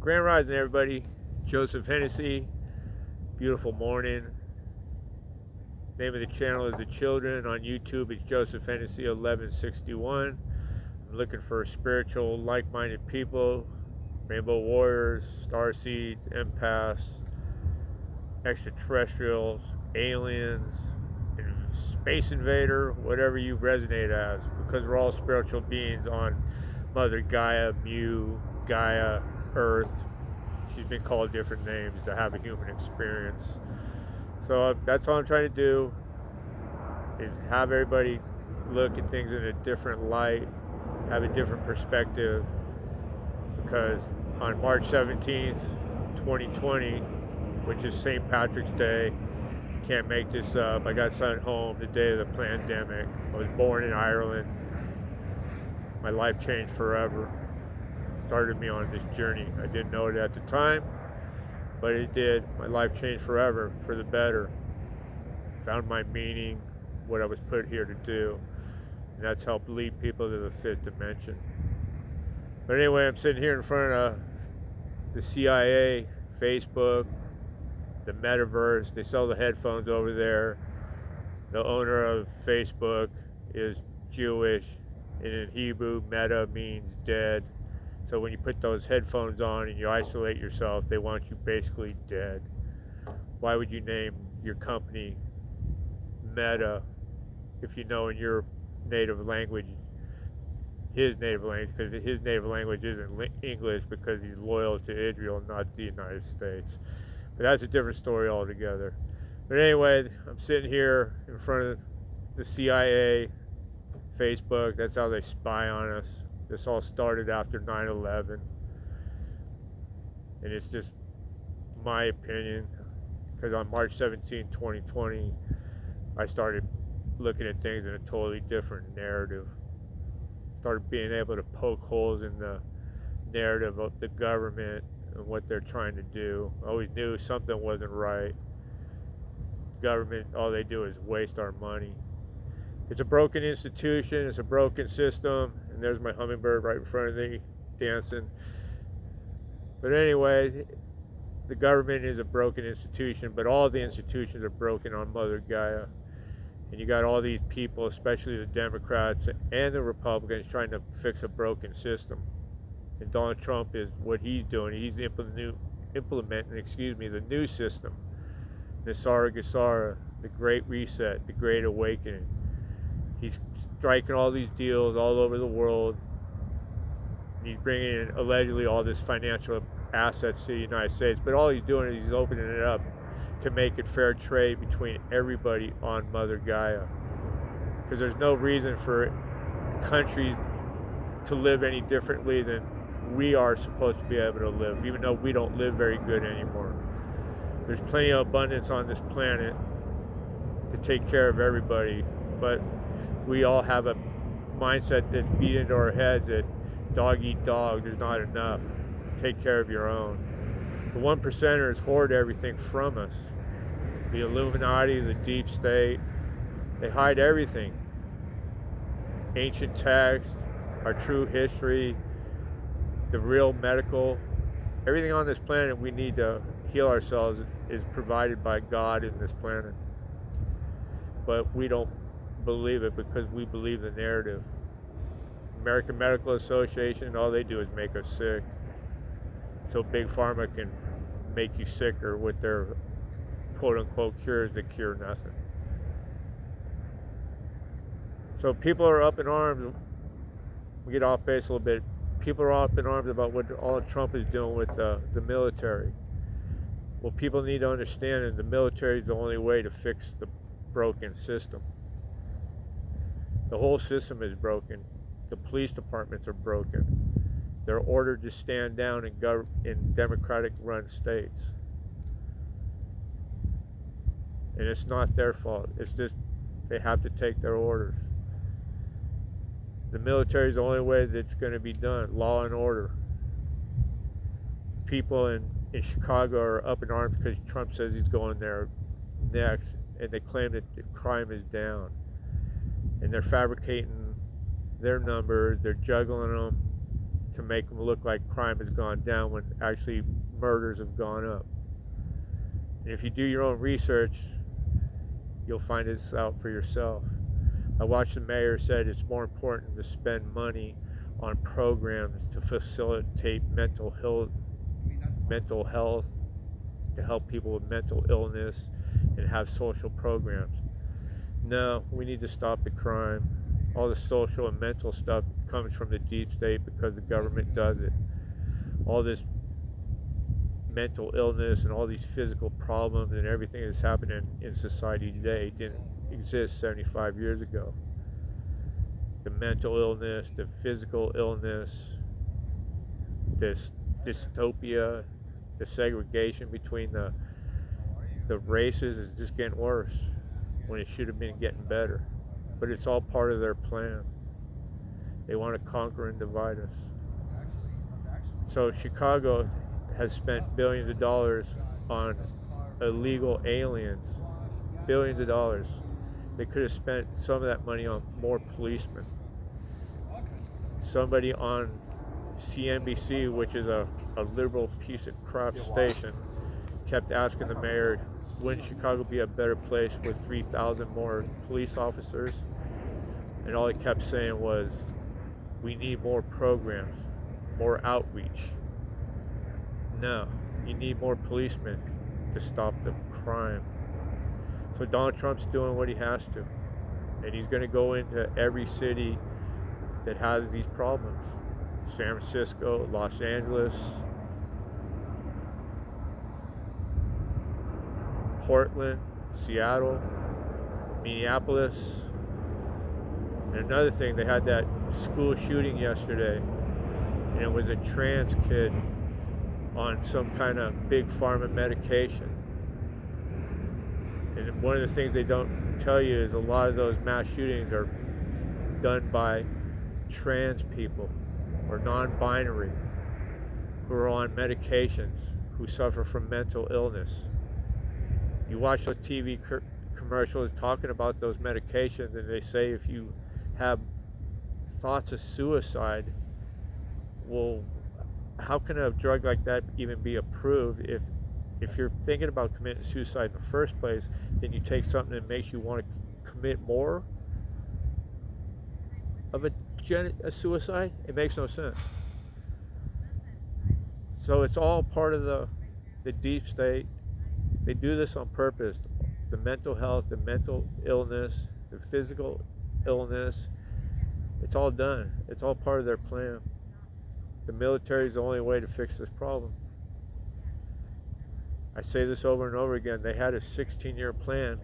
Grand Rising, everybody. Joseph Hennessy. Beautiful morning. Name of the channel is The Children. On YouTube, it's Joseph Hennessy 1161. I'm looking for spiritual, like-minded people, rainbow warriors, star seeds, empaths, extraterrestrials, aliens, space invader, whatever you resonate as, because we're all spiritual beings on Mother Gaia, Mu, Gaia, Earth. She's been called different names to have a human experience. So that's all I'm trying to do, is have everybody look at things in a different light, have a different perspective, because on March 17th, 2020, which is St. Patrick's Day, can't make this up, I got sent home the day of the pandemic. I was born in Ireland. My life changed forever. Started me on this journey. I didn't know it at the time, but it did. My life changed forever for the better. Found my meaning, what I was put here to do, and that's helped lead people to the fifth dimension. But anyway, I'm sitting here in front of the CIA, Facebook, the metaverse. They sell the headphones over there. The owner of Facebook is Jewish, and in Hebrew, meta means dead. So when you put those headphones on and you isolate yourself, they want you basically dead. Why would you name your company Meta if you know in your native language, his native language, because his native language isn't English, because he's loyal to Israel, not the United States. But that's a different story altogether. But anyway, I'm sitting here in front of the CIA, Facebook. That's how they spy on us. This all started after 9/11, and it's just my opinion, because on March 17, 2020, I started looking at things in a totally different narrative. Started being able to poke holes in the narrative of the government and what they're trying to do. I always knew something wasn't right. Government, all they do is waste our money. It's a broken institution, it's a broken system, and there's my hummingbird right in front of me dancing. But anyway, the government is a broken institution, but all the institutions are broken on Mother Gaia. And you got all these people, especially the Democrats and the Republicans, trying to fix a broken system. And Donald Trump is what he's doing. He's implementing, the new system, Nisara Gasara, the Great Reset, the Great Awakening. He's striking all these deals all over the world. He's bringing in allegedly all this financial assets to the United States, but all he's doing is he's opening it up to make it fair trade between everybody on Mother Gaia. Because there's no reason for countries to live any differently than we are supposed to be able to live, even though we don't live very good anymore. There's plenty of abundance on this planet to take care of everybody, but we all have a mindset that's beat into our heads that dog eat dog, there's not enough. Take care of your own. The 1%ers hoard everything from us. The Illuminati, the deep state, they hide everything. Ancient texts, our true history, the real medical, everything on this planet we need to heal ourselves is provided by God in this planet. But we don't believe it because we believe the narrative. American Medical Association, all they do is make us sick. So Big Pharma can make you sicker with their quote-unquote cures that cure nothing. So people are up in arms. We get off base a little bit. People are up in arms about what all Trump is doing with the military. Well, people need to understand that the military is the only way to fix the broken system. The whole system is broken. The police departments are broken. They're ordered to stand down in Democratic-run states. And it's not their fault. It's just they have to take their orders. The military is the only way that's going to be done. Law and order. People in Chicago are up in arms because Trump says he's going there next, and they claim that the crime is down. And they're fabricating their numbers, they're juggling them to make them look like crime has gone down when actually murders have gone up. And if you do your own research, you'll find this out for yourself. I watched the mayor said it's more important to spend money on programs to facilitate mental health, to help people with mental illness and have social programs. No, we need to stop the crime. All the social and mental stuff comes from the deep state because the government does it. All this mental illness and all these physical problems and everything that's happening in society today didn't exist 75 years ago. The mental illness, the physical illness, this dystopia, the segregation between the races is just getting worse when it should have been getting better. But it's all part of their plan. They want to conquer and divide us. So Chicago has spent billions of dollars on illegal aliens. Billions of dollars. They could have spent some of that money on more policemen. Somebody on CNBC, which is a liberal piece of crap station, kept asking the mayor, wouldn't Chicago be a better place with 3,000 more police officers? And all he kept saying was, we need more programs, more outreach. No, you need more policemen to stop the crime. So Donald Trump's doing what he has to. And he's going to go into every city that has these problems. San Francisco, Los Angeles, Portland, Seattle, Minneapolis. And another thing, they had that school shooting yesterday, and it was a trans kid on some kind of big pharma medication. And one of the things they don't tell you is a lot of those mass shootings are done by trans people or non-binary who are on medications, who suffer from mental illness. You watch those TV commercials talking about those medications, and they say if you have thoughts of suicide, well, how can a drug like that even be approved if you're thinking about committing suicide in the first place, then you take something that makes you want to commit more of a suicide? It makes no sense. So it's all part of the deep state. They do this on purpose. The mental health, the mental illness, the physical illness, it's all done. It's all part of their plan. The military is the only way to fix this problem. I say this over and over again. They had a 16-year plan.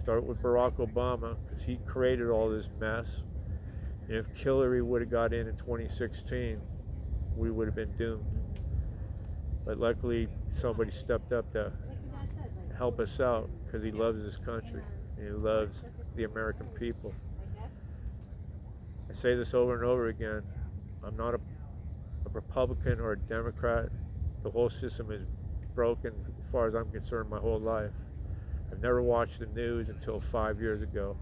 Start with Barack Obama, because he created all this mess. And if Hillary would have got in 2016, we would have been doomed. But luckily, somebody stepped up to help us out, because he loves this country and he loves the American people. I say this over and over again. I'm not a Republican or a Democrat. The whole system is broken as far as I'm concerned my whole life. I've never watched the news until 5 years ago,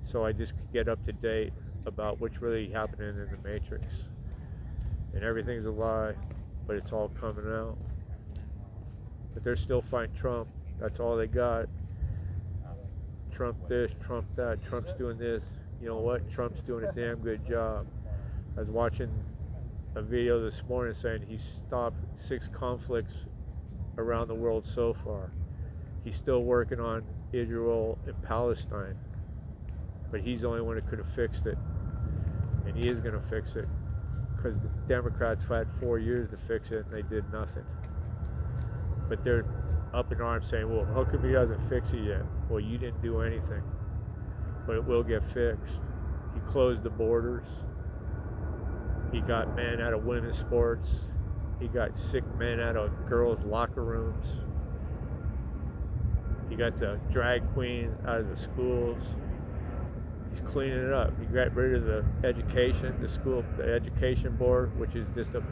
so I just could get up to date about what's really happening in the Matrix. And everything's a lie, but it's all coming out. But they're still fighting Trump. That's all they got. Trump this, Trump that, Trump's doing this. You know what? Trump's doing a damn good job. I was watching a video this morning saying he stopped 6 conflicts around the world so far. He's still working on Israel and Palestine, but he's the only one that could have fixed it, and he is going to fix it, because the Democrats had 4 years to fix it and they did nothing. But they're up in arms saying, well, how come he hasn't fixed it yet? Well, you didn't do anything, but it will get fixed. He closed the borders. He got men out of women's sports. He got sick men out of girls' locker rooms. He got the drag queen out of the schools. He's cleaning it up. He got rid of the education, the education board, which is just a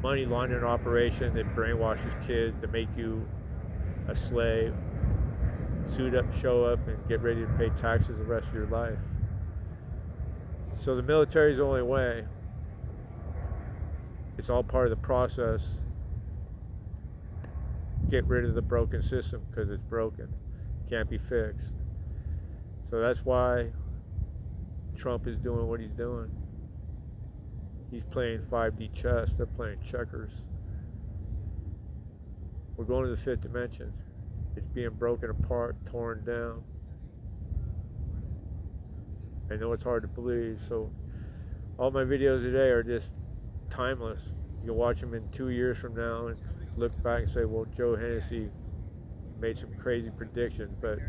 money laundering operation that brainwashes kids to make you a slave. Suit up, show up, and get ready to pay taxes the rest of your life. So the military is the only way. It's all part of the process. Get rid of the broken system because it's broken. Can't be fixed. So that's why Trump is doing what he's doing. He's playing 5D chess. They're playing checkers. We're going to the fifth dimension. It's being broken apart, torn down. I know it's hard to believe, so all my videos today are just timeless. You'll watch them in 2 years from now and look back and say, well, Joe Hennessy made some crazy predictions. But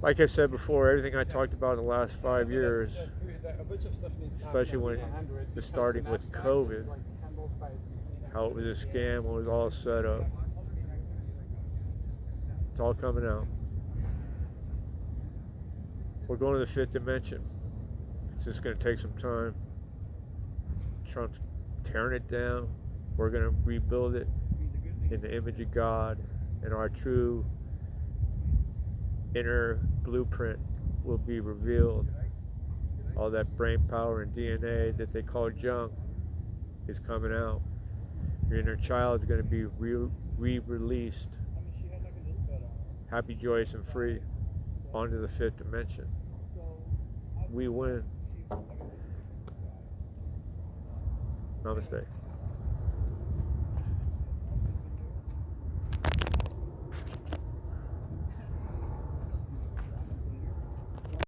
like I said before, everything I talked about in the last 5 years, especially when starting with COVID, how it was a scam, it was all set up. It's all coming out. We're going to the fifth dimension. It's just going to take some time. Trump's tearing it down. We're going to rebuild it in the image of God, and our true inner blueprint will be revealed. All that brain power and DNA that they call junk is coming out. Your inner child is going to be re-released, happy, joyous, and free, onto the fifth dimension. We win. Namaste.